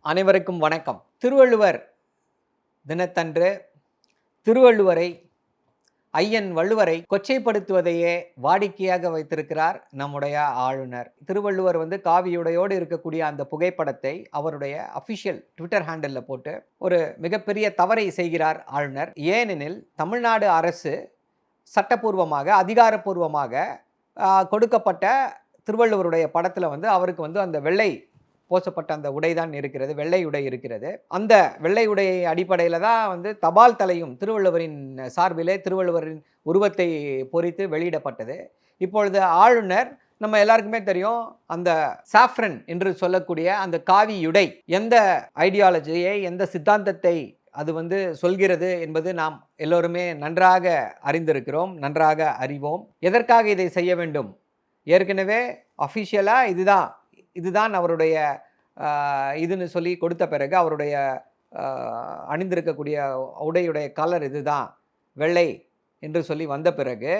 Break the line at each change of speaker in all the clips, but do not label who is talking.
அனைவருக்கும் வணக்கம். திருவள்ளுவர் தினத்தன்று திருவள்ளுவரை ஐயன் வள்ளுவரை கொச்சைப்படுத்துவதையே வாடிக்கையாக வைத்திருக்கிறார் நம்முடைய ஆளுநர். திருவள்ளுவர் காவியுடையோடு இருக்கக்கூடிய அந்த புகைப்படத்தை அவருடைய அஃபிஷியல் ட்விட்டர் ஹேண்டில் போட்டு ஒரு மிகப்பெரிய தவறை செய்கிறார் ஆளுநர். ஏனெனில் தமிழ்நாடு அரசு சட்டப்பூர்வமாக அதிகாரப்பூர்வமாக கொடுக்கப்பட்ட திருவள்ளுவருடைய படத்தில் அவருக்கு அந்த வெள்ளை போசப்பட்ட அந்த உடை தான் இருக்கிறது, வெள்ளை உடை இருக்கிறது. அந்த வெள்ளை உடை அடிப்படையில் தான் தபால் தலையும் திருவள்ளுவரின் சார்பிலே திருவள்ளுவரின் உருவத்தை பொறித்து வெளியிடப்பட்டது. இப்பொழுது ஆளுநர், நம்ம எல்லாருக்குமே தெரியும், அந்த சாஃப்ரன் என்று சொல்லக்கூடிய அந்த காவியுடை எந்த ஐடியாலஜியை எந்த சித்தாந்தத்தை அது சொல்கிறது என்பது நாம் எல்லோருமே நன்றாக அறிந்திருக்கிறோம், நன்றாக அறிவோம். எதற்காக இதை செய்ய வேண்டும்? ஏற்கனவே அஃபிஷியலாக இதுதான் அவருடைய இதுன்னு சொல்லி கொடுத்த பிறகு அவருடைய அணிந்திருக்கக்கூடிய உடையுடைய கலர் இதுதான், வெள்ளை என்று சொல்லி வந்த பிறகு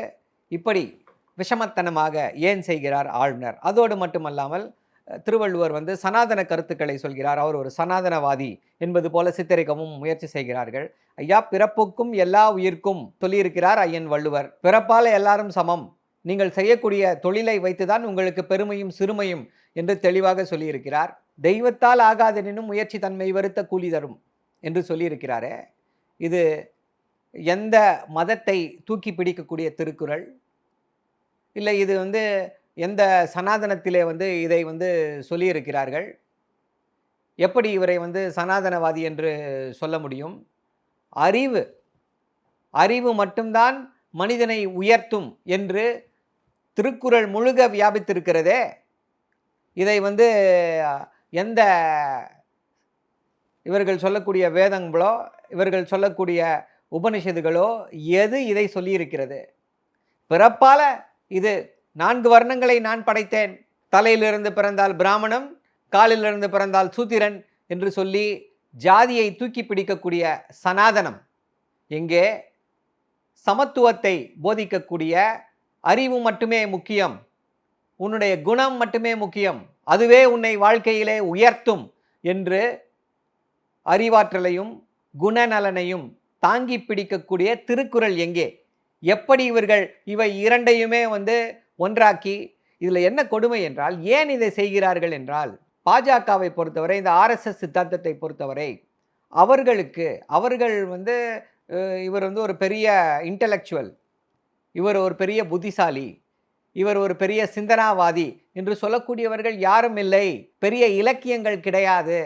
இப்படி விஷமத்தனமாக ஏன் செய்கிறார் ஆளுநர்? அதோடு மட்டுமல்லாமல் திருவள்ளுவர் சனாதன கருத்துக்களை சொல்கிறார், அவர் ஒரு சனாதனவாதி என்பது போல சித்தரிக்கவும் முயற்சி செய்கிறார்கள். ஐயா, பிறப்புக்கும் எல்லா உயிர்க்கும் சொல்லியிருக்கிறார் ஐயன் வள்ளுவர். பிறப்பால் எல்லாரும் சமம், நீங்கள் செய்யக்கூடிய தொழிலை வைத்துதான் உங்களுக்கு பெருமையும் சிறுமையும் என்று தெளிவாக சொல்லியிருக்கிறார். தெய்வத்தால் ஆகாதெனும் முயற்சி தன்மை வருத்த கூலி தரும் என்று சொல்லியிருக்கிறாரே, இது எந்த மதத்தை தூக்கி பிடிக்கக்கூடிய திருக்குறள்? இல்லை இது எந்த சனாதனத்திலே இதை சொல்லியிருக்கிறார்கள்? எப்படி இவரை சனாதனவாதி என்று சொல்ல முடியும்? அறிவு மட்டும்தான் மனிதனை உயர்த்தும் என்று திருக்குறள் முழுக வியாபித்திருக்கிறதே. இதை எந்த இவர்கள் சொல்லக்கூடிய வேதங்களோ இவர்கள் சொல்லக்கூடிய உபனிஷதுகளோ எது இதை சொல்லியிருக்கிறது? பிறப்பால் இது 4 வர்ணங்களை நான் படைத்தேன், தலையிலிருந்து பிறந்தால் பிராமணம், காலிலிருந்து பிறந்தால் சூத்திரன் என்று சொல்லி ஜாதியை தூக்கி பிடிக்கக்கூடிய சனாதனம் எங்கே? சமத்துவத்தை போதிக்கக்கூடிய அறிவு மட்டுமே முக்கியம், உன்னுடைய குணம் மட்டுமே முக்கியம், அதுவே உன்னை வாழ்க்கையிலே உயர்த்தும் என்று அறிவாற்றலையும் குணநலனையும் தாங்கி பிடிக்கக்கூடிய திருக்குறள் எங்கே? எப்படி இவை இரண்டையுமே ஒன்றாக்கி, இதில் என்ன கொடுமை என்றால், ஏன் இதை செய்கிறார்கள் என்றால், பாஜகவை பொறுத்தவரை, இந்த ஆர்எஸ்எஸ் சித்தாந்தத்தை பொறுத்தவரை அவர்கள் இவர் ஒரு பெரிய இன்டலெக்சுவல், இவர் ஒரு பெரிய புத்திசாலி, இவர் ஒரு பெரிய சிந்தனாவாதி என்று சொல்லக்கூடியவர்கள் யாரும் இல்லை. பெரிய இலக்கியங்கள் கிடையாது.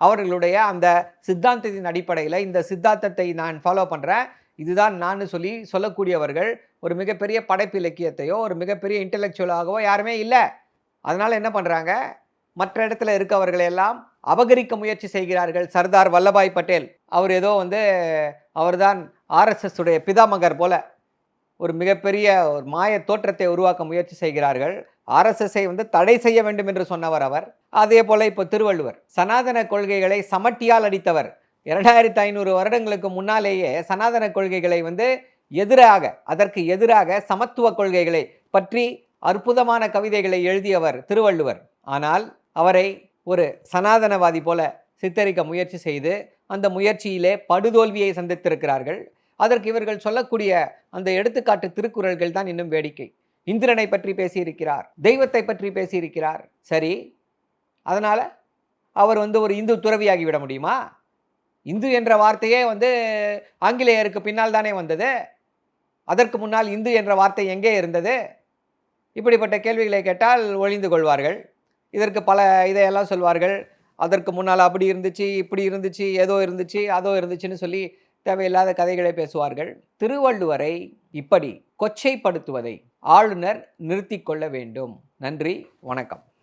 அவர்களுடைய அந்த சித்தாந்தத்தின் அடிப்படையில் இந்த சித்தாந்தத்தை நான் ஃபாலோ பண்ணுறேன், இதுதான் நான் சொல்லக்கூடியவர்கள் ஒரு மிகப்பெரிய படைப்பு இலக்கியத்தையோ ஒரு மிகப்பெரிய இன்டலெக்சுவலாகவோ யாருமே இல்லை. அதனால் என்ன பண்ணுறாங்க? மற்ற இடத்துல இருக்கவர்களையெல்லாம் அபகரிக்க முயற்சி செய்கிறார்கள். சர்தார் வல்லபாய் பட்டேல் அவர் ஏதோ அவர்தான் ஆர்எஸ்எஸ் உடைய பிதாமகர் போல ஒரு மிகப்பெரிய ஒரு மாய தோற்றத்தை உருவாக்க முயற்சி செய்கிறார்கள். ஆர்எஸ்எஸ்ஸை தடை செய்ய வேண்டும் என்று சொன்னவர் அவர். அதே போல இப்போ திருவள்ளுவர் சனாதன கொள்கைகளை சமட்டியால் அடித்தவர். 2500 வருடங்களுக்கு முன்னாலேயே சனாதன கொள்கைகளை அதற்கு எதிராக சமத்துவ கொள்கைகளை பற்றி அற்புதமான கவிதைகளை எழுதியவர் திருவள்ளுவர். ஆனால் அவரை ஒரு சனாதனவாதி போல சித்தரிக்க முயற்சி செய்து அந்த முயற்சியிலே படுதோல்வியை சந்தித்திருக்கிறார்கள். அதற்கு இவர்கள் சொல்லக்கூடிய அந்த எடுத்துக்காட்டு திருக்குறள்கள் தான் இன்னும் வேடிக்கை. இந்திரனை பற்றி பேசியிருக்கிறார், தெய்வத்தை பற்றி பேசியிருக்கிறார். சரி, அதனால் அவர் ஒரு இந்து துறவியாகிவிட முடியுமா? இந்து என்ற வார்த்தையே ஆங்கிலேயருக்கு பின்னால் தானே வந்தது. அதற்கு முன்னால் இந்து என்ற வார்த்தை எங்கே இருந்தது? இப்படிப்பட்ட கேள்விகளை கேட்டால் ஒழிந்து கொள்வார்கள். இதற்கு பல இதையெல்லாம் சொல்வார்கள். அதற்கு முன்னால் அப்படி இருந்துச்சு, இப்படி இருந்துச்சு, ஏதோ இருந்துச்சு, அதோ இருந்துச்சுன்னு சொல்லி தேவையில்லாத கதைகளை பேசுவார்கள். திருவள்ளுவரை இப்படி கொச்சைப்படுத்துவதை ஆளுநர் நிறுத்தி கொள்ள வேண்டும். நன்றி, வணக்கம்.